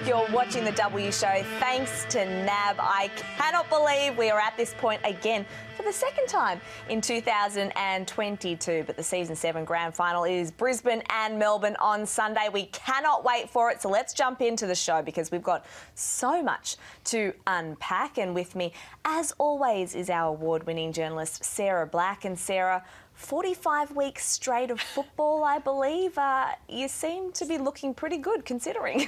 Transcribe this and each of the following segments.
You're watching The W Show. Thanks to NAB. I cannot believe we are at this point again for the second time in 2022. But the Season 7 Grand Final is Brisbane and Melbourne on Sunday. We cannot wait for it. So let's jump into the show because we've got so much to unpack. And with me, as always, is our award-winning journalist, Sarah Black. And Sarah, 45 weeks straight of football, I believe. You seem to be looking pretty good, considering.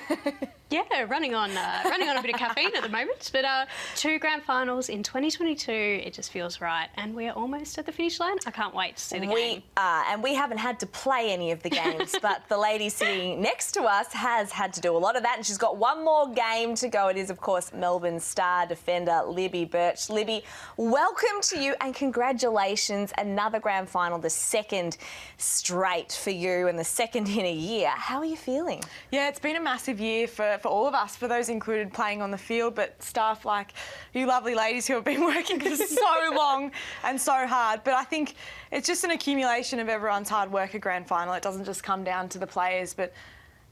Yeah, running on a bit of caffeine at the moment. But 2 grand finals in 2022, it just feels right. And we're almost at the finish line. I can't wait to see the game. We are, and we haven't had to play any of the games, but the lady sitting next to us has had to do a lot of that, and she's got one more game to go. It is, of course, Melbourne star defender Libby Birch. Libby, welcome to you, and congratulations. Another grand final, the second straight for you and the second in a year. How are you feeling? Yeah, it's been a massive year for all of us, for those included playing on the field, but staff like you lovely ladies who have been working for so long and so hard. But I think it's just an accumulation of everyone's hard work, a grand final. It doesn't just come down to the players, but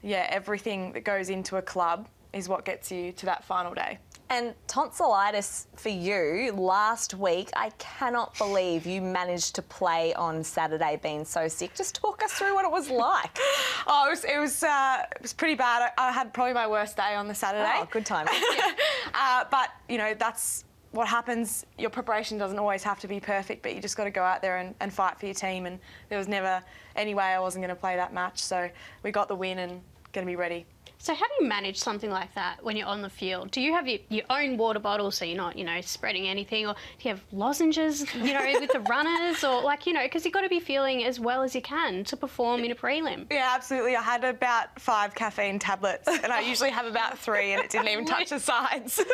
yeah, everything that goes into a club is what gets you to that final day. And tonsillitis for you last week. I cannot believe you managed to play on Saturday being so sick. Just talk us through what it was like. Oh, it was pretty bad. I had probably my worst day on the Saturday. Oh, good time. But, you know, that's what happens. Your preparation doesn't always have to be perfect, but you just got to go out there and fight for your team. And there was never any way I wasn't going to play that match. So we got the win and going to be ready. So how do you manage something like that when you're on the field? Do you have your own water bottle so you're not, spreading anything? Or do you have lozenges, with the runners? Or because you've got to be feeling as well as you can to perform in a prelim. Yeah, absolutely. I had about 5 caffeine tablets and I usually have about 3 and it didn't even touch the sides. So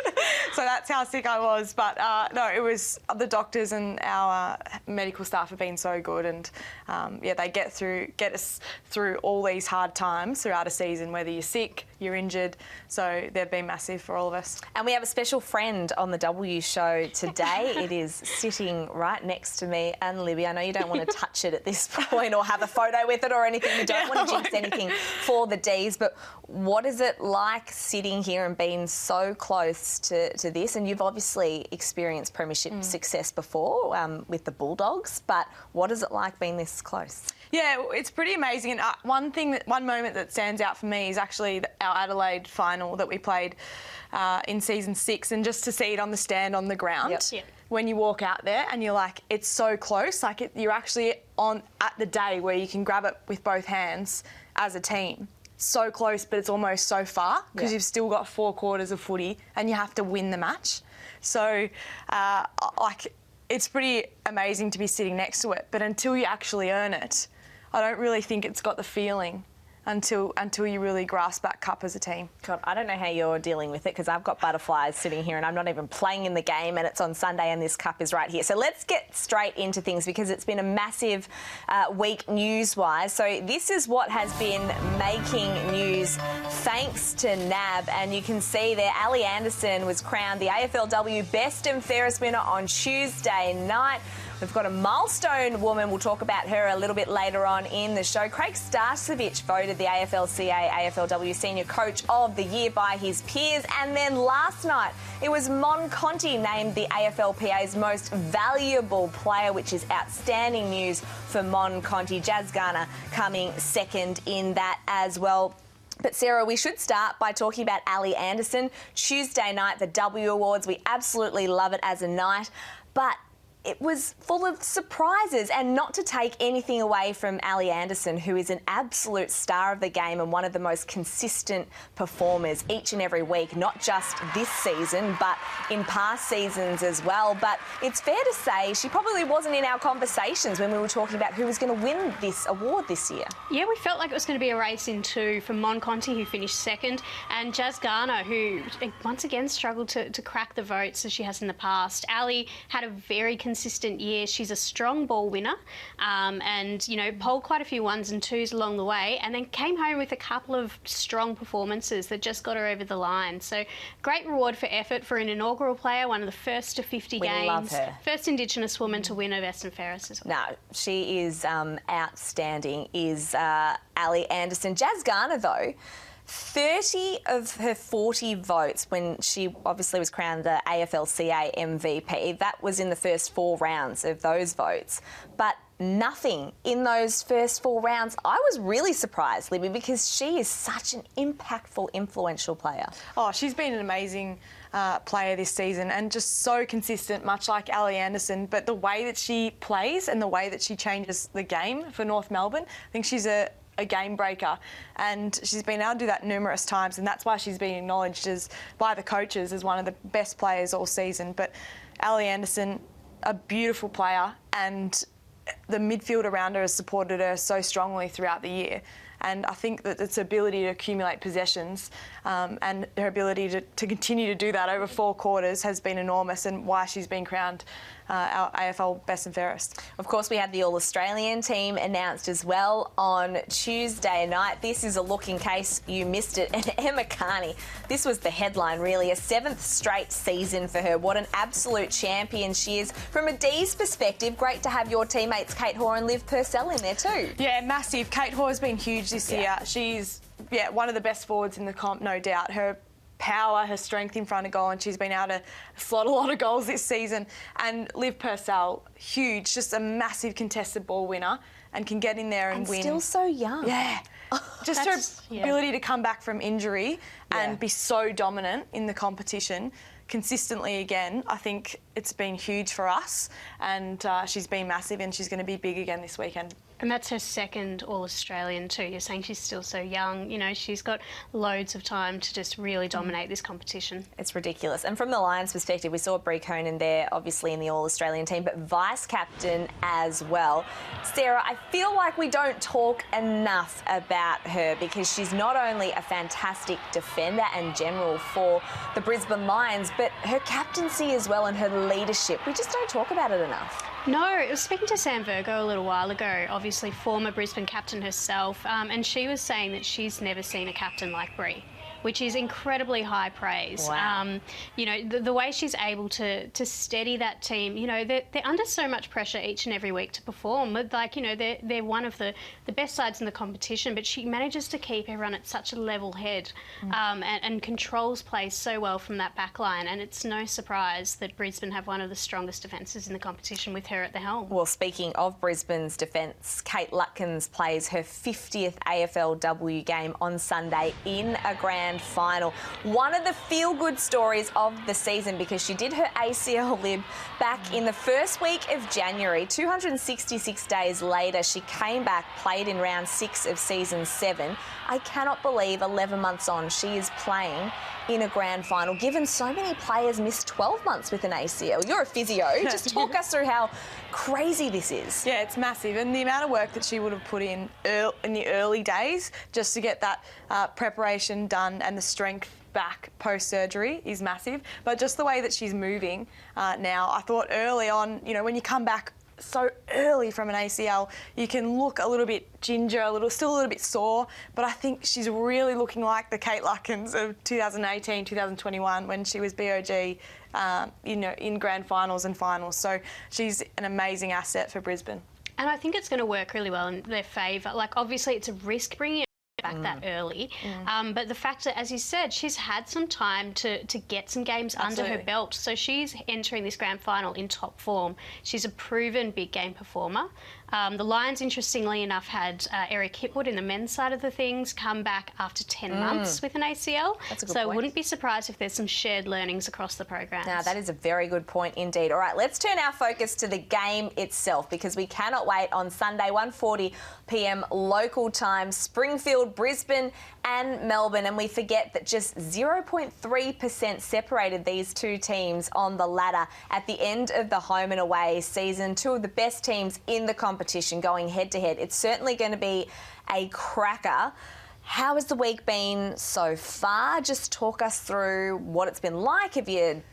that's how sick I was. But no, it was the doctors and our medical staff have been so good, and they get us through all these hard times throughout a season, whether you're sick, you're injured, so they've been massive for all of us. And we have a special friend on the W Show today. It is sitting right next to me and Libby. I know you don't want to touch it at this point or have a photo with it or anything. You don't want to jinx anything for the Ds, but what is it like sitting here and being so close to this? And you've obviously experienced premiership success before with the Bulldogs, but what is it like being this close? Yeah, it's pretty amazing. And one moment that stands out for me is actually our Adelaide final that we played in season 6, and just to see it on the stand on the ground. Yep. When you walk out there and you're like, it's so close. Like you're actually at the day where you can grab it with both hands as a team. So close, but it's almost so far because you've still got 4 quarters of footy and you have to win the match. So, it's pretty amazing to be sitting next to it. But until you actually earn it, I don't really think it's got the feeling until you really grasp that cup as a team. God, I don't know how you're dealing with it because I've got butterflies sitting here and I'm not even playing in the game, and it's on Sunday and this cup is right here. So let's get straight into things because it's been a massive week news-wise. So this is what has been making news thanks to NAB, and you can see there Ali Anderson was crowned the AFLW Best and Fairest winner on Tuesday night. We've got a milestone woman. We'll talk about her a little bit later on in the show. Craig Starcevich voted the AFLCA AFLW Senior Coach of the Year by his peers. And then last night, it was Mon Conti named the AFLPA's most valuable player, which is outstanding news for Mon Conti. Jazz Garner coming second in that as well. But Sarah, we should start by talking about Ali Anderson. Tuesday night, the W Awards. We absolutely love it as a night. But it was full of surprises, and not to take anything away from Ali Anderson, who is an absolute star of the game and one of the most consistent performers each and every week, not just this season, but in past seasons as well. But it's fair to say she probably wasn't in our conversations when we were talking about who was going to win this award this year. Yeah, we felt like it was going to be a race in 2 for Mon Conti, who finished second, and Jazz Garner, who once again struggled to crack the votes as she has in the past. Ali had a very consistent year. She's a strong ball winner and, polled quite a few 1s and 2s along the way, and then came home with a couple of strong performances that just got her over the line. So great reward for effort for an inaugural player, one of the first to 50 games. We love her. First Indigenous woman to win a Best and Fairest as well. No, she is outstanding, is Ali Anderson. Jazz Garner, though, 30 of her 40 votes when she obviously was crowned the AFLCA MVP, that was in the first 4 rounds of those votes. But nothing in those first 4 rounds. I was really surprised, Libby, because she is such an impactful, influential player. Oh, she's been an amazing player this season and just so consistent, much like Ali Anderson. But the way that she plays and the way that she changes the game for North Melbourne, I think she's a game breaker, and she's been able to do that numerous times, and that's why she's been acknowledged by the coaches as one of the best players all season. But Ali Anderson, a beautiful player, and the midfield around her has supported her so strongly throughout the year. And I think that its ability to accumulate possessions and her ability to continue to do that over 4 quarters has been enormous, and why she's been crowned our AFL best and fairest. Of course, we had the All-Australian team announced as well on Tuesday night. This is a look in case you missed it. And Emma Carney, this was the headline really, a 7th straight season for her. What an absolute champion she is. From a D's perspective, great to have your teammates Kate Hoare and Liv Purcell in there too. Yeah, massive. Kate Hoare has been huge this year. She's one of the best forwards in the comp, no doubt. Her power, her strength in front of goal, and she's been able to slot a lot of goals this season. And Liv Purcell, huge, just a massive contested ball winner, and can get in there and win. Still so young. Yeah. Just her ability to come back from injury and be so dominant in the competition consistently again, I think it's been huge for us, and she's been massive, and she's going to be big again this weekend. And that's her 2nd All-Australian too. You're saying she's still so young. You know, she's got loads of time to just really dominate this competition. It's ridiculous. And from the Lions' perspective, we saw Brie Conan there, obviously in the All-Australian team, but vice-captain as well. Sarah, I feel like we don't talk enough about her because she's not only a fantastic defender and general for the Brisbane Lions, but her captaincy as well and her leadership. We just don't talk about it enough. No, I was speaking to Sam Virgo a little while ago, obviously former Brisbane captain herself, and she was saying that she's never seen a captain like Brie, which is incredibly high praise. Wow. You know, the way she's able to steady that team, you know, they're under so much pressure each and every week to perform. Like, you know, they're one of the best sides in the competition, but she manages to keep everyone at such a level head and controls play so well from that back line. And it's no surprise that Brisbane have one of the strongest defences in the competition with her at the helm. Well, speaking of Brisbane's defence, Kate Lutkins plays her 50th AFLW game on Sunday in a grand final. One of the feel-good stories of the season, because she did her ACL, Lib, back in the first week of January. 266 days later, she came back, played in round 6 of season 7. I cannot believe 11 months on, she is playing in a grand final, given so many players miss 12 months with an ACL. You're a physio. Just talk us through how crazy this is. Yeah, it's massive. And the amount of work that she would have put in the early days just to get that preparation done and the strength back post-surgery is massive. But just the way that she's moving now, I thought early on, you know, when you come back so early from an ACL, you can look a little bit ginger, still a little bit sore, but I think she's really looking like the Kate Lutkins of 2018, 2021 when she was BOG, you know, in grand finals and finals. So she's an amazing asset for Brisbane. And I think it's going to work really well in their favour. Like, obviously, it's a risk bringing it back that early. But the fact that, as you said, she's had some time to get some games under her belt. So she's entering this grand final in top form. She's a proven big game performer. The Lions, interestingly enough, had Eric Hipwood in the men's side of the things come back after 10 months with an ACL. That's a good point. point. Wouldn't be surprised if there's some shared learnings across the programs. Now, that is a very good point indeed. All right, let's turn our focus to the game itself, because we cannot wait on Sunday, 1:40 p.m. local time, Springfield, Brisbane and Melbourne. And we forget that just 0.3% separated these two teams on the ladder at the end of the home and away season. Two of the best teams in the competition going head-to-head. It's certainly going to be a cracker. How has the week been so far? Just talk us through what it's been like. Have you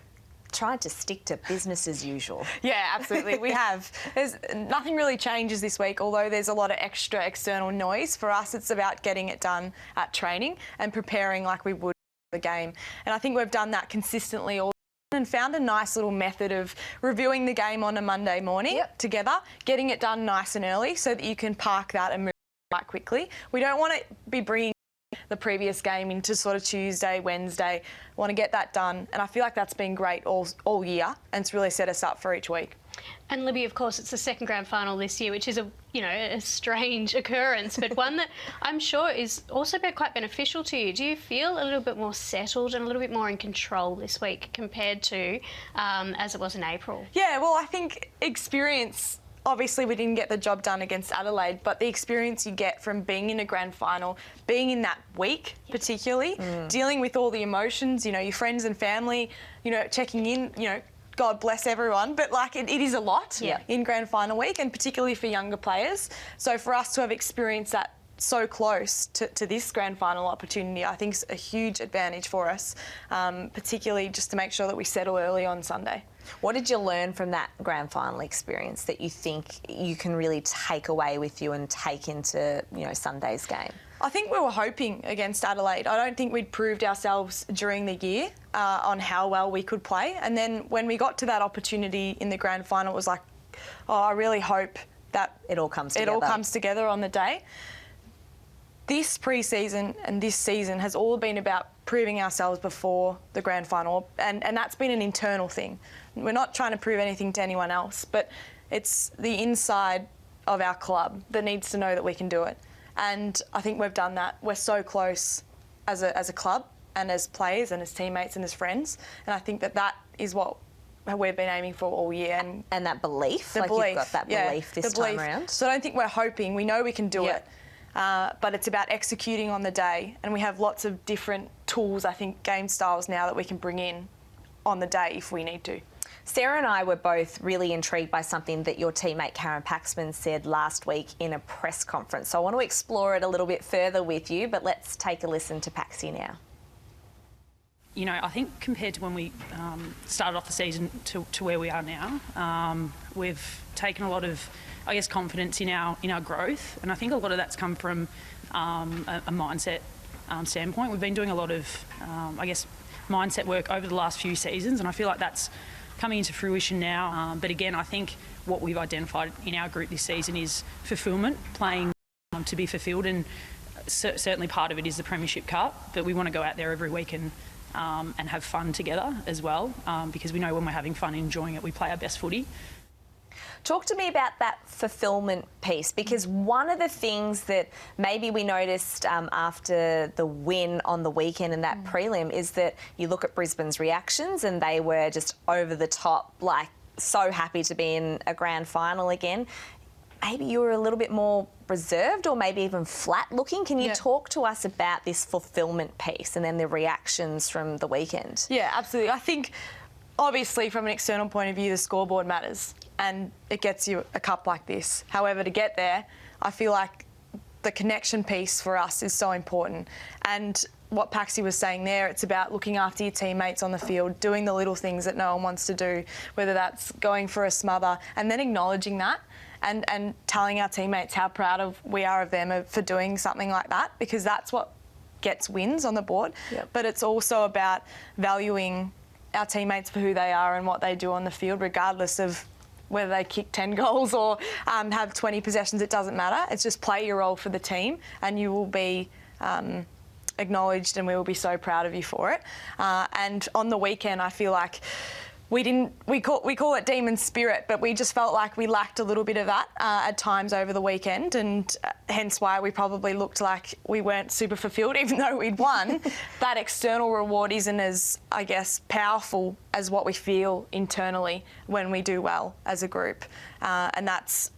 tried to stick to business as usual? Yeah, absolutely. We have. There's nothing really changes this week, although there's a lot of extra external noise. For us, it's about getting it done at training and preparing like we would for the game. And I think we've done that consistently all and found a nice little method of reviewing the game on a Monday morning together, getting it done nice and early so that you can park that and move quite quickly. We don't want to be bringing the previous game into sort of Tuesday, Wednesday. Want to get that done, and I feel like that's been great all year, and it's really set us up for each week. And Libby, of course, it's the second grand final this year, which is a strange occurrence, but one that I'm sure is also been quite beneficial to you. Do you feel a little bit more settled and a little bit more in control this week compared to as it was in April? Yeah, well, I think experience. Obviously, we didn't get the job done against Adelaide, but the experience you get from being in a grand final, being in that week particularly, dealing with all the emotions, your friends and family, checking in, God bless everyone, but it is a lot in grand final week, and particularly for younger players. So for us to have experienced that so close to this grand final opportunity, I think is a huge advantage for us, particularly just to make sure that we settle early on Sunday. What did you learn from that grand final experience that you think you can really take away with you and take into, Sunday's game? I think we were hoping against Adelaide. I don't think we'd proved ourselves during the year on how well we could play. And then when we got to that opportunity in the grand final, it was like, I really hope that it all comes together on the day. This pre-season and this season has all been about proving ourselves before the grand final, and that's been an internal thing. We're not trying to prove anything to anyone else, but it's the inside of our club that needs to know that we can do it. And I think we've done that. We're so close as a club and as players and as teammates and as friends, and I think that is what we've been aiming for all year. And that belief, you've got that belief this time around. So I don't think we're hoping. We know we can do it. But it's about executing on the day, and we have lots of different tools, I think, game styles now that we can bring in on the day if we need to. Sarah and I were both really intrigued by something that your teammate Karen Paxman said last week in a press conference. So I want to explore it a little bit further with you, but let's take a listen to Paxi now. I think compared to when we started off the season to where we are now, we've taken a lot of, confidence in our growth, and I think a lot of that's come from a mindset standpoint. We've been doing a lot of, mindset work over the last few seasons, and I feel like that's coming into fruition now. But again, I think what we've identified in our group this season is fulfilment, playing to be fulfilled, and certainly part of it is the Premiership Cup, but we want to go out there every week and have fun together as well, because we know when we're having fun and enjoying it, we play our best footy. Talk to me about that fulfilment piece, because one of the things that maybe we noticed after the win on the weekend and that prelim is that you look at Brisbane's reactions and they were just over the top, so happy to be in a grand final again. Maybe you were a little bit more reserved or maybe even flat looking. Can you talk to us about this fulfilment piece and then the reactions from the weekend? Yeah, absolutely. I think obviously from an external point of view, the scoreboard matters and it gets you a cup like this. However, to get there, I feel like the connection piece for us is so important. And what Paxi was saying there, it's about looking after your teammates on the field, doing the little things that no one wants to do, whether that's going for a smother, and then acknowledging that and telling our teammates how proud we are of them for doing something like that, because that's what gets wins on the board. Yep. But it's also about valuing our teammates for who they are and what they do on the field, regardless of whether they kick 10 goals or have 20 possessions. It doesn't matter. It's just play your role for the team and you will be acknowledged, and we will be so proud of you for it. And on the weekend, I feel like we call it demon spirit, but we just felt like we lacked a little bit of that at times over the weekend, and hence why we probably looked like we weren't super fulfilled, even though we'd won. That external reward isn't as, powerful as what we feel internally when we do well as a group, and that's,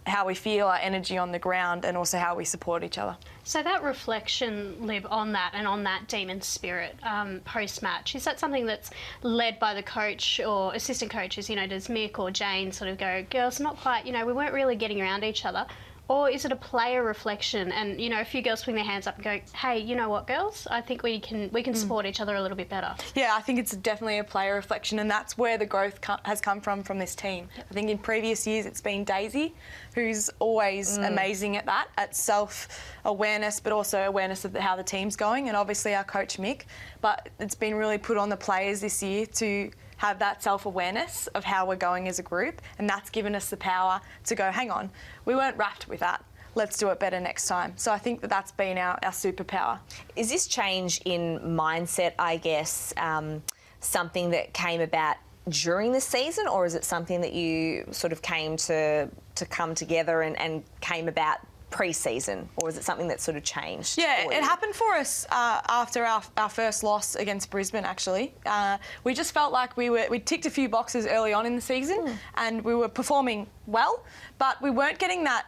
how we feel, our energy on the ground, and also how we support each other. So that reflection, Lib, on that and on that demon spirit post-match, is that something that's led by the coach or assistant coaches? Does Mick or Jane sort of go, girls, not quite, we weren't really getting around each other? Or is it a player reflection and, a few girls putting their hands up and going, hey, you know what, girls? I think we can support each other a little bit better. Yeah, I think it's definitely a player reflection, and that's where the growth has come from this team. I think in previous years it's been Daisy, who's always amazing at that, at self-awareness, but also awareness of how the team's going, and obviously our coach Mick. But it's been really put on the players this year to have that self-awareness of how we're going as a group, and that's given us the power to go, hang on, we weren't wrapped with that. let's do it better next time. So I think that that's been our superpower. Is this change in mindset, I guess, something that came about during the season, or is it something that you sort of came to come together and came about pre-season, or is it something that sort of changed? Yeah, it happened for us after our first loss against Brisbane, actually. We just felt like we ticked a few boxes early on in the season and we were performing well, but we weren't getting that,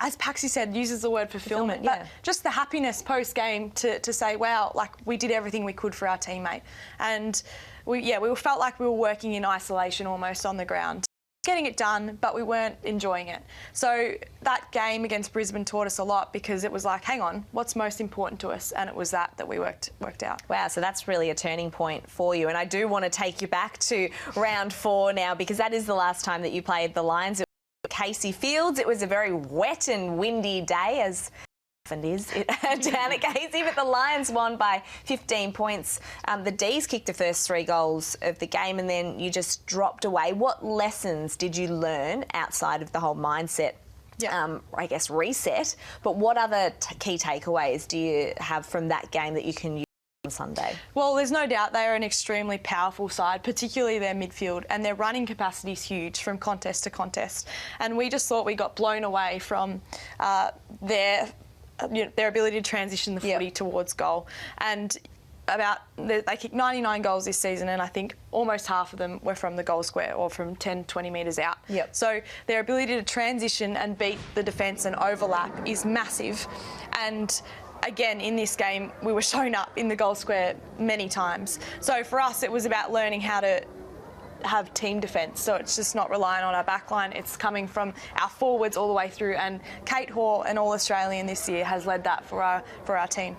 as Paxi said, uses the word fulfillment, but just the happiness post-game to say, wow, like we did everything we could for our teammate. And we felt like we were working in isolation almost on the ground, getting it done, but we weren't enjoying it. So that game against Brisbane taught us a lot, because it was like, hang on, what's most important to us? And it was that we worked out. Wow, so that's really a turning point for you. And I do want to take you back to round 4 now, because that is the last time that you played the Lions. It was Casey Fields. It was a very wet and windy day, as often is down at Casey, but the Lions won by 15 points. The D's kicked the first 3 goals of the game, and then you just dropped away. What lessons did you learn outside of the whole mindset, I guess, reset? But what other key takeaways do you have from that game that you can use on Sunday? Well, there's no doubt they are an extremely powerful side, particularly their midfield, and their running capacity is huge from contest to contest. And we just thought we got blown away from their ability to transition the footy towards goal. And they kicked 99 goals this season, and I think almost half of them were from the goal square or from 10, 20 metres out. So their ability to transition and beat the defence and overlap is massive. And again, in this game, we were shown up in the goal square many times. So for us, it was about learning how to have team defence, so it's just not relying on our backline, it's coming from our forwards all the way through, and Kate Hoare, an All-Australian this year, has led that for our team.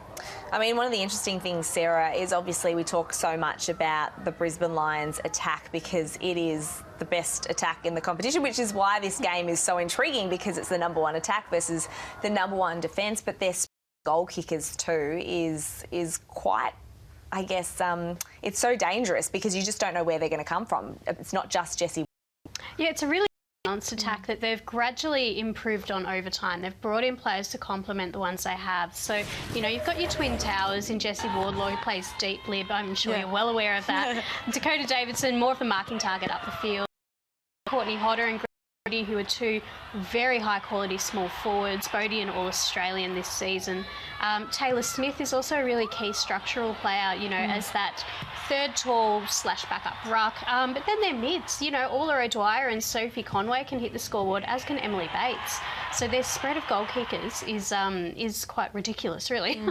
I mean, one of the interesting things, Sarah, is obviously we talk so much about the Brisbane Lions attack because it is the best attack in the competition, which is why this game is so intriguing, because it's the #1 attack versus the #1 defence, but their goal kickers too is quite, I guess, it's so dangerous because you just don't know where they're going to come from. It's not just Jessie. Yeah, it's a really balanced attack that they've gradually improved on over time. They've brought in players to complement the ones they have. So, you know, you've got your twin towers in Jessie Wardlaw, who plays deep lib. I'm sure you're well aware of that. Dakota Davidson, more of the marking target up the field. Courtney Hodder and Bodie, who are 2 very high-quality small forwards. Bodie, an All-Australian this season. Taylor Smith is also a really key structural player, you know, as that third tall / backup ruck. But then their mids, you know, Orla O'Dwyer and Sophie Conway can hit the scoreboard, as can Emily Bates. So their spread of goal kickers is quite ridiculous, really.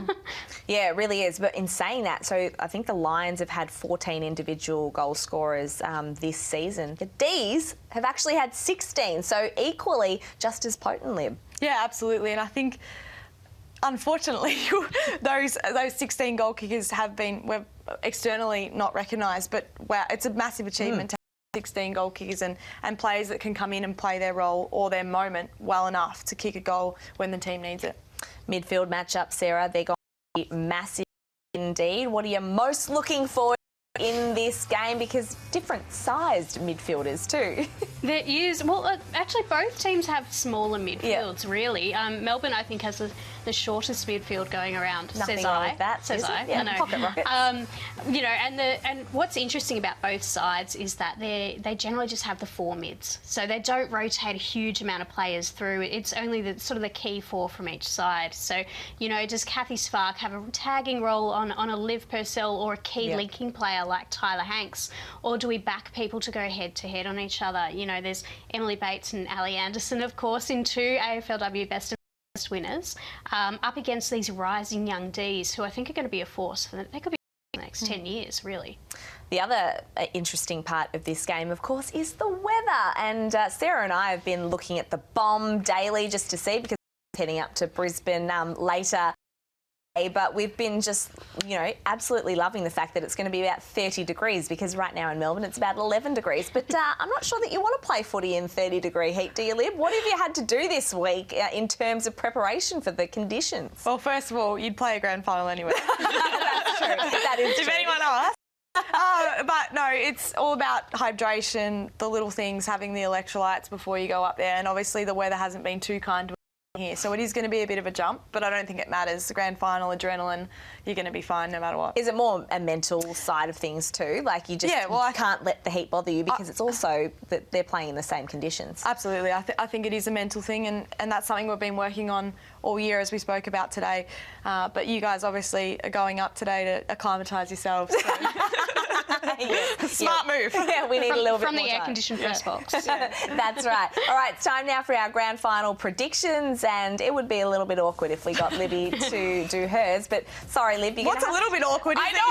Yeah, it really is. But in saying that, so I think the Lions have had 14 individual goal scorers this season. The D's have actually had 16, so equally just as potent, Lib. Yeah, absolutely. And I think, unfortunately, those 16 goal kickers we're externally not recognised, but wow, it's a massive achievement to have 16 goal kickers and players that can come in and play their role or their moment well enough to kick a goal when the team needs it. Midfield matchup, Sarah, they're going to be massive indeed. What are you most looking forward in this game, because different sized midfielders too? There is. Well, actually both teams have smaller midfields, really. Melbourne, I think, has the shortest midfield going around. Nothing says wrong I. with that, says I. Yeah, I know. pocket rockets. You know, and what's interesting about both sides is that they generally just have the 4 mids, so they don't rotate a huge amount of players through. It's only the sort of the key 4 from each side. So, you know, does Kathy Spark have a tagging role on a Liv Purcell or a key linking player like Tyler Hanks, or do we back people to go head to head on each other? You know, there's Emily Bates and Ali Anderson, of course, in 2 AFLW Best of Best winners, up against these rising young Ds who I think are going to be a force for them. They could be the next 10 years, really. The other interesting part of this game, of course, is the weather. And Sarah and I have been looking at the bomb daily just to see, because we're heading up to Brisbane later. But we've been just, you know, absolutely loving the fact that it's going to be about 30 degrees, because right now in Melbourne it's about 11 degrees. But I'm not sure that you want to play footy in 30-degree heat, do you, Lib? What have you had to do this week in terms of preparation for the conditions? Well, first of all, you'd play a grand final anyway. That's true. That is true. If anyone asks. But no, it's all about hydration, the little things, having the electrolytes before you go up there. And obviously the weather hasn't been too kind to here. So it is going to be a bit of a jump, but I don't think it matters. The grand final, adrenaline, you're going to be fine no matter what. Is it more a mental side of things too? Like you just can't let the heat bother you because it's also that they're playing in the same conditions. Absolutely. I think it is a mental thing, and that's something we've been working on all year, as we spoke about today. But you guys obviously are going up today to acclimatise yourselves. So. Smart move. Yeah, we need a little bit more from the time. air-conditioned press box. That's right. All right, it's time now for our grand final predictions, and it would be a little bit awkward if we got Libby to do hers. But sorry, Libby. What's a little bit awkward? I know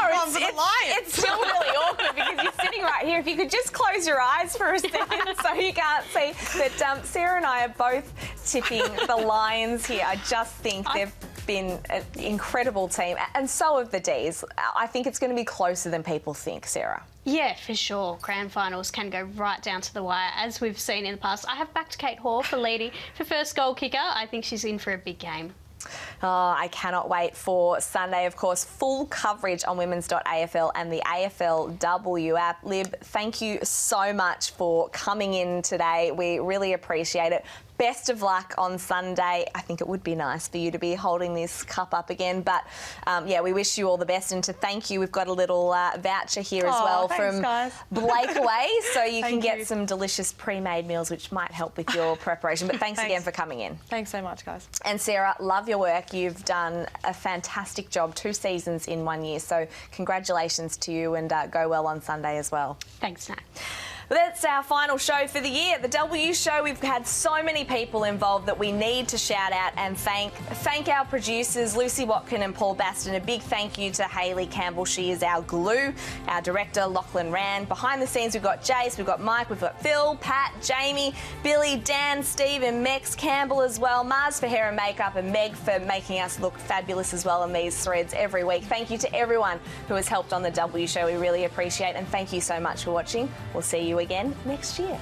it's still really awkward because you're sitting right here. If you could just close your eyes for a second so you can't see. But Sarah and I are both tipping the Lions here. I just think they've been an incredible team, and so have the D's. I think it's going to be closer than people think, Sarah. Yeah, for sure. Grand finals can go right down to the wire, as we've seen in the past. I have backed Kate Hoare for leading for first goal kicker. I think she's in for a big game. Oh, I cannot wait for Sunday. Of course, full coverage on women's.afl and the AFLW app. Lib, thank you so much for coming in today. We really appreciate it. Best of luck on Sunday. I think it would be nice for you to be holding this cup up again. But, yeah, we wish you all the best. And to thank you, we've got a little voucher here as well from Blakeway. So you can get some delicious pre-made meals, which might help with your preparation. But thanks again for coming in. Thanks so much, guys. And Sarah, love your work. You've done a fantastic job, 2 seasons in 1 year. So congratulations to you, and go well on Sunday as well. Thanks, Nat. That's our final show for the year. The W Show, we've had so many people involved that we need to shout out and thank our producers, Lucy Watkin and Paul Baston. A big thank you to Hayley Campbell. She is our glue. Our director, Lachlan Rand. Behind the scenes, we've got Jace, we've got Mike, we've got Phil, Pat, Jamie, Billy, Dan, Steve and Mex, Campbell as well, Mars for hair and makeup, and Meg for making us look fabulous as well in these threads every week. Thank you to everyone who has helped on the W Show. We really appreciate it, and thank you so much for watching. We'll see you again next year.